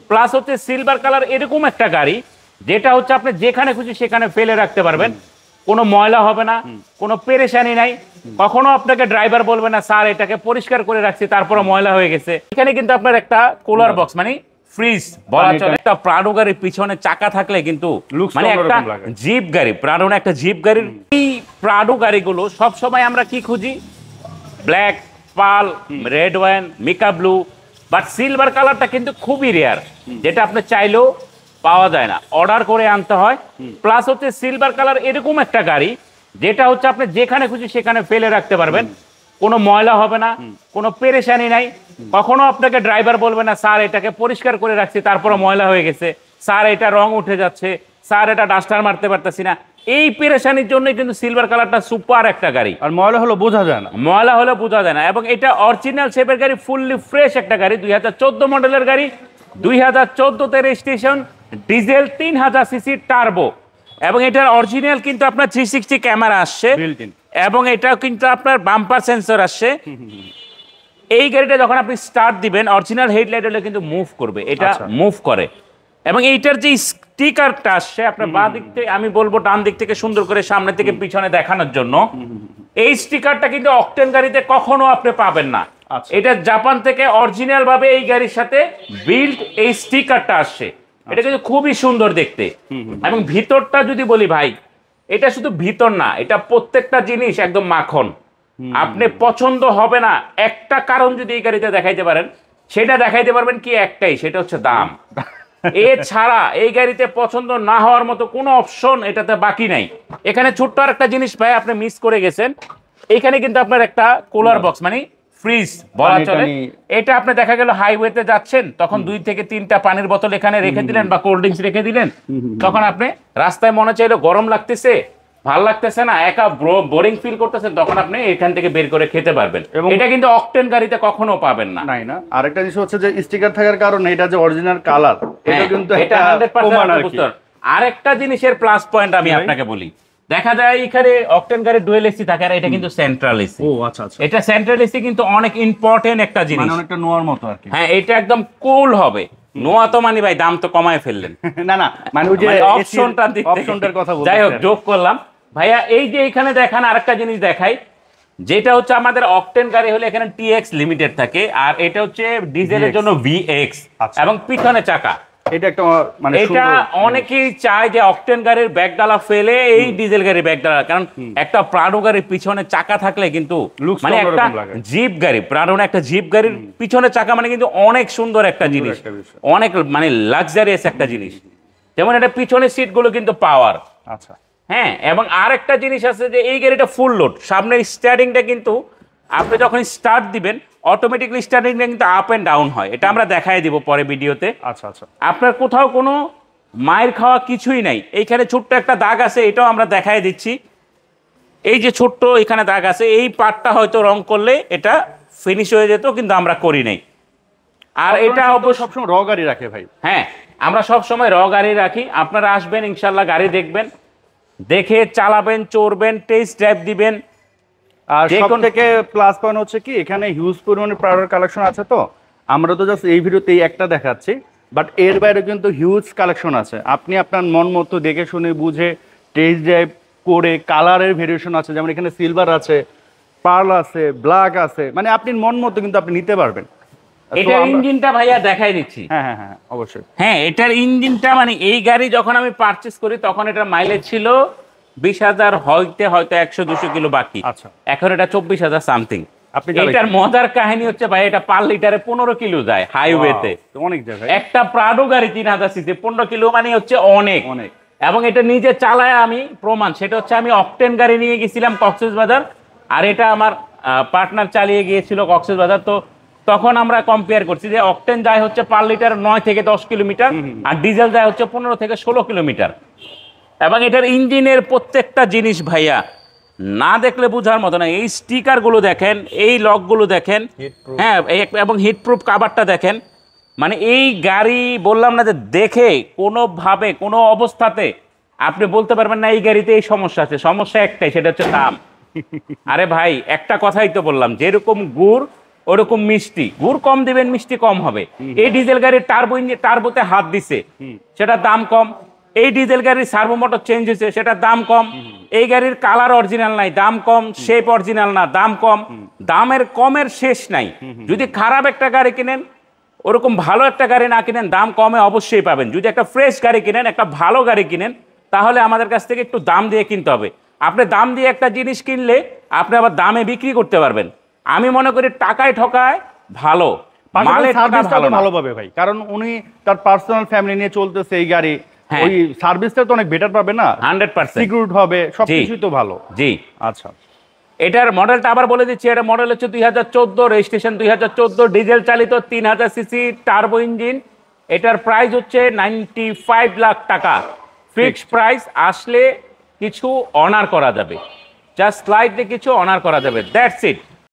Plus হচ্ছে silver colour এরকম একটা গাড়ি যেটা হচ্ছে আপনি যেখানে খুশি সেখানে ফেলে রাখতে পারবেন, কোনো ময়লা হবে না, কোনো পেরেশানি নাই। কখনো আপনাকে ড্রাইভার বলবে না স্যার এটাকে পরিষ্কার করে রাখছি তারপরে ময়লা হয়ে গেছে। এখানে কিন্তু আপনার একটা কুলার বক্স মানে ফ্রিজ বলা চলে। একটা প্রাডো গাড়ির পিছনে চাকা থাকলে কিন্তু মানে একটা জিপ গাড়ি, প্রাডো না একটা জিপ গাড়ির। এই প্রাডো গাড়িগুলো সবসময় আমরা কি খুঁজি, ব্ল্যাক, পাল, রেড ওয়াইন, মিকা ব্লু, বাট সিলভার কালারটা কিন্তু খুবই রেয়ার, যেটা আপনি চাইলেও পাওয়া যায় না, অর্ডার করে আনতে হয়। প্লাস হচ্ছে সিলভার কালার এরকম একটা গাড়ি যেটা হচ্ছে আপনি যেখানে খুশি সেখানে ফেলে রাখতে পারবেন, কোনো ময়লা হবে না, কোনো পেরেশানি নাই। কখনো আপনাকে ড্রাইভার বলবে না স্যার এটাকে পরিষ্কার করে রাখছি তারপরে ময়লা হয়ে গেছে, স্যার এটা রং উঠে যাচ্ছে, স্যার এটা ডাস্টার মারতে পারতেছি না। এই পেরেশানির জন্যই কিন্তু সিলভার কালারটা সুপার একটা গাড়ি। আর ময়লা হলো বোঝা যায় না, ময়লা হলে বোঝা যায় না। এবং এটা অরিজিনাল শেপের গাড়ি, ফুললি ফ্রেশ একটা গাড়ি, 2014 মডেলের গাড়ি, 2014 রেজিস্ট্রেশন, ডিজেল, 3000 সিসি টার্বো। এবং এটার অরিজিনাল কিন্তু আপনার 360 ক্যামেরা আসছে এবং এটা কিন্তু আপনার বাম্পার সেন্সর আসছে। এই গাড়িটা যখন আপনি স্টার্ট দিবেন অরিজিনাল হেডলাইট হলে কিন্তু মুভ করবে, এটা মুভ করে। এবং এইটার যে স্টিকারটা আসছে আপনার বাঁ দিক থেকে, আমি বলবো ডান দিক থেকে সুন্দর করে সামনে থেকে পিছনে দেখানোর জন্য, এই স্টিকারটা কিন্তু অকটেন গাড়িতে কখনো আপনি পাবেন না। এটা জাপান থেকে অরিজিনাল ভাবে এই গাড়ির সাথে বিল্ড এই স্টিকারটা আসছে। এটা কিন্তু খুবই সুন্দর দেখতে। এবং ভিতরটা যদি বলি ভাই, এটা শুধু ভিতর না, এটা প্রত্যেকটা জিনিস একদম মাখন, আপনি পছন্দ হবে না। একটা কারণ যদি এই গাড়িতে দেখাইতে পারেন, সেটা দেখাইতে পারবেন কি একটাই, সেটা হচ্ছে দাম। এছাড়া এই গাড়িতে পছন্দ না হওয়ার মতো কোনো অপশন এটাতে বাকি নাই। এখানে ছোট্ট আর একটা জিনিস ভাই আপনি মিস করে গেছেন, এখানে কিন্তু আপনার একটা কুলার বক্স মানে ফ্রিজ বলা চলে। এটা আপনি দেখা গেল হাইওয়েতে যাচ্ছেন, তখন 2 থেকে 3টা পানির বোতল এখানে রেখে দিলেন বা কোল্ড ড্রিঙ্কস রেখে দিলেন, তখন আপনি রাস্তায় মনে চাইলো গরম লাগতেছে, ভাল লাগতেছে না, একা বোরিং ফিল করতেছেন, তখন আপনি এখান থেকে বের করে খেতে পারবেন। এটা কিন্তু অকটেন গাড়িতে কখনো পাবেন না। নাই না। আরেকটা জিনিস হচ্ছে যে স্টিকার থাকার কারণে এটা যে অরিজিনাল কালার, এটা কিন্তু এটা 100%। আরেকটা জিনিসের প্লাস পয়েন্ট আমি আপনাকে বলি, দেখা যায় এখানে অকটেন গাড়ির ডুয়েল এসি থাকে আর এটা কিন্তু সেন্ট্রাল এসি। ও আচ্ছা আচ্ছা, এটা সেন্ট্রাল এসি কিন্তু অনেক ইম্পর্টেন্ট একটা জিনিস, মানে অনেকটা নোয়ার মতো আর কি। হ্যাঁ, এটা একদম কুল হবে। নোয়া তো মানে ভাই দাম তো কমায় ফেললেন। না না, মানে ওই যে অপশনটার কথা বলছি, যাই হোক যোগ করলাম ভাইয়া। এই যে এখানে দেখান আরেকটা জিনিস দেখাই, যেটা হচ্ছে আমাদের অকটেন গাড়ি হলে এখানে টিএক্স লিমিটেড থাকে, আর এটা হচ্ছে ডিজেলের জন্য ভিএক্স। এবং পিছনে চাকা, এটা একটা মানে এটা অনেকেই চায় যে অকটেন গাড়ির ব্যাকডালা ফেলে এই ডিজেল গাড়ির ব্যাকডালা, কারণ একটা প্রাডো গাড়ির পিছনে চাকা থাকলে কিন্তু মানে একটা জিপ গাড়ি, প্রাডো না একটা জিপ গাড়ির পিছনে চাকা মানে কিন্তু অনেক সুন্দর একটা জিনিস, অনেক মানে লাক্সারিয়াস একটা জিনিস। যেমন এটা পিছনের সিটগুলো কিন্তু পাওয়ার। আচ্ছা, হ্যাঁ। এবং আরেকটা জিনিস আছে যে এই গাড়িটা ফুল লোড, সামনের স্টার্টিংটা কিন্তু আপনি যখন স্টার্ট দিবেন অটোমেটিকলি স্টার্টিংটা কিন্তু আপ এন্ড ডাউন হয়, এটা আমরা দেখাই দিব পরে ভিডিওতে। আচ্ছা আচ্ছা, আপনার কোথাও কোনো মায়ের খাওয়া কিছুই নাই। এইখানে ছোট্ট একটা দাগ আছে, এটাও আমরা দেখাই দিচ্ছি। এই যে ছোট্ট এখানে দাগ আছে, এই পার্টটা হয়তো রং করলে এটা ফিনিশ হয়ে যেত, কিন্তু আমরা করি নাই। আর এটা অবশ্য সবসময় র গাড়ি রাখে ভাই। হ্যাঁ, আমরা সবসময় র গাড়ি রাখি। আপনারা আসবেন ইনশাল্লাহ, গাড়ি দেখবেন, দেখে চালাবেন, চড়বেন, টেস্ট ড্রাইভ দিবেন। আর সবথেকে প্লাস পয়েন্ট হচ্ছে কি, এখানে হিউজ পরিমাণে প্রাডোর কালেকশন আছে। তো আমরা তো জাস্ট এই ভিডিওতে এই একটা দেখাচ্ছি, বাট এর বাইরে কিন্তু হিউজ কালেকশন আছে। আপনি আপনার মন মতো দেখে শুনে বুঝে টেস্ট ড্রাইভ করে, কালারের ভেরিয়েশন আছে, যেমন এখানে সিলভার আছে, পার্ল আছে, ব্ল্যাক আছে, মানে আপনি মন মতো কিন্তু আপনি নিতে পারবেন। এটার ইঞ্জিনটা ভাইয়া দেখাই দিচ্ছি। হ্যাঁ হ্যাঁ হ্যাঁ, অবশ্যই। হ্যাঁ, এটার ইঞ্জিনটা মানে এই গাড়ি যখন আমি পারচেজ করি তখন এটার মাইলেজ ছিল 20,000, হয়তো 100-200 কিলো বাকি। আচ্ছা, এখন এটা 24,000 সামথিং। আপনি এটার মজার কাহিনী হচ্ছে ভাই, এটা পার লিটারে 15 কিলো যায় হাইওয়েতে। অনেক জায়গায় একটা প্রাডো গাড়ি 3000 সিসি 15 কিলো মানে হচ্ছে অনেক অনেক। এবং এটা নিজে চালায় আমি প্রমাণ, সেটা হচ্ছে আমি অকটেন গাড়ি নিয়ে গেছিলাম কক্সবাজার, আর এটা আমার পার্টনার চালিয়ে গিয়েছিল কক্সবাজার। তো তখন আমরা কম্পেয়ার করছি যে অকটেন যায় হচ্ছে পার লিটার 9 থেকে 10 কিলোমিটার, আর ডিজেল যায় হচ্ছে 15 থেকে 16 কিলোমিটার। এবং এটার ইঞ্জিনের প্রত্যেকটা জিনিস ভাইয়া না দেখলে বোঝার মতো না। এই স্টিকারগুলো দেখেন, এই লকগুলো দেখেন, হ্যাঁ, এবং হিটপ্রুফ কাভারটা দেখেন। মানে এই গাড়ি বললাম না যে দেখে কোনোভাবে কোনো অবস্থাতে আপনি বলতে পারবেন না এই গাড়িতে এই সমস্যা আছে। সমস্যা একটাই, সেটা হচ্ছে দাম। আরে ভাই, একটা কথাই তো বললাম, যেরকম গুড় ওরকম মিষ্টি, গুড় কম দিবেন মিষ্টি কম হবে। এই ডিজেল গাড়ির টার্বো ইঞ্জিন, টার্বোতে হাত দিছে, সেটার দাম কম। এই ডিজেল গাড়ির সার্ভো মোটর চেঞ্জ হয়েছে, সেটার দাম কম। এই গাড়ির কালার অরিজিনাল নাই, দাম কম। শেপ অরিজিনাল না, দাম কম। দামের কমের শেষ নাই। যদি খারাপ একটা গাড়ি কিনেন, ওরকম ভালো একটা গাড়ি না কিনেন, দাম কমে অবশ্যই পাবেন। যদি একটা ফ্রেশ গাড়ি কিনেন, একটা ভালো গাড়ি কিনেন, তাহলে আমাদের কাছ থেকে একটু দাম দিয়ে কিনতে হবে। আপনি দাম দিয়ে একটা জিনিস কিনলে আপনি আবার দামে বিক্রি করতে পারবেন। আমি মনে করি টাকায় ঠকায় ভালো, মালের টাকা ভালো না। ভালো পাবে ভাই, কারণ উনি তার পার্সোনাল ফ্যামিলি নিয়ে চলতেছে এই গাড়ি, ওই সার্ভিসটা তো অনেক বেটার পাবে না। 100% সিকিউরড হবে, সবকিছুই তো ভালো। জি আচ্ছা, এটার মডেলটা আবার বলে দিচ্ছি। এটা মডেল হচ্ছে 2014, রেজিস্ট্রেশন 2014, ডিজেল চালিত 3000 সিসি টার্বো ইঞ্জিন। এটার প্রাইস হচ্ছে 95 লাখ টাকা ফিক্সড প্রাইস। আসলে কিছু অনার করা যাবে, জাস্ট স্লাইডলি কিছু অনার করা যাবে, দ্যাটস ইট।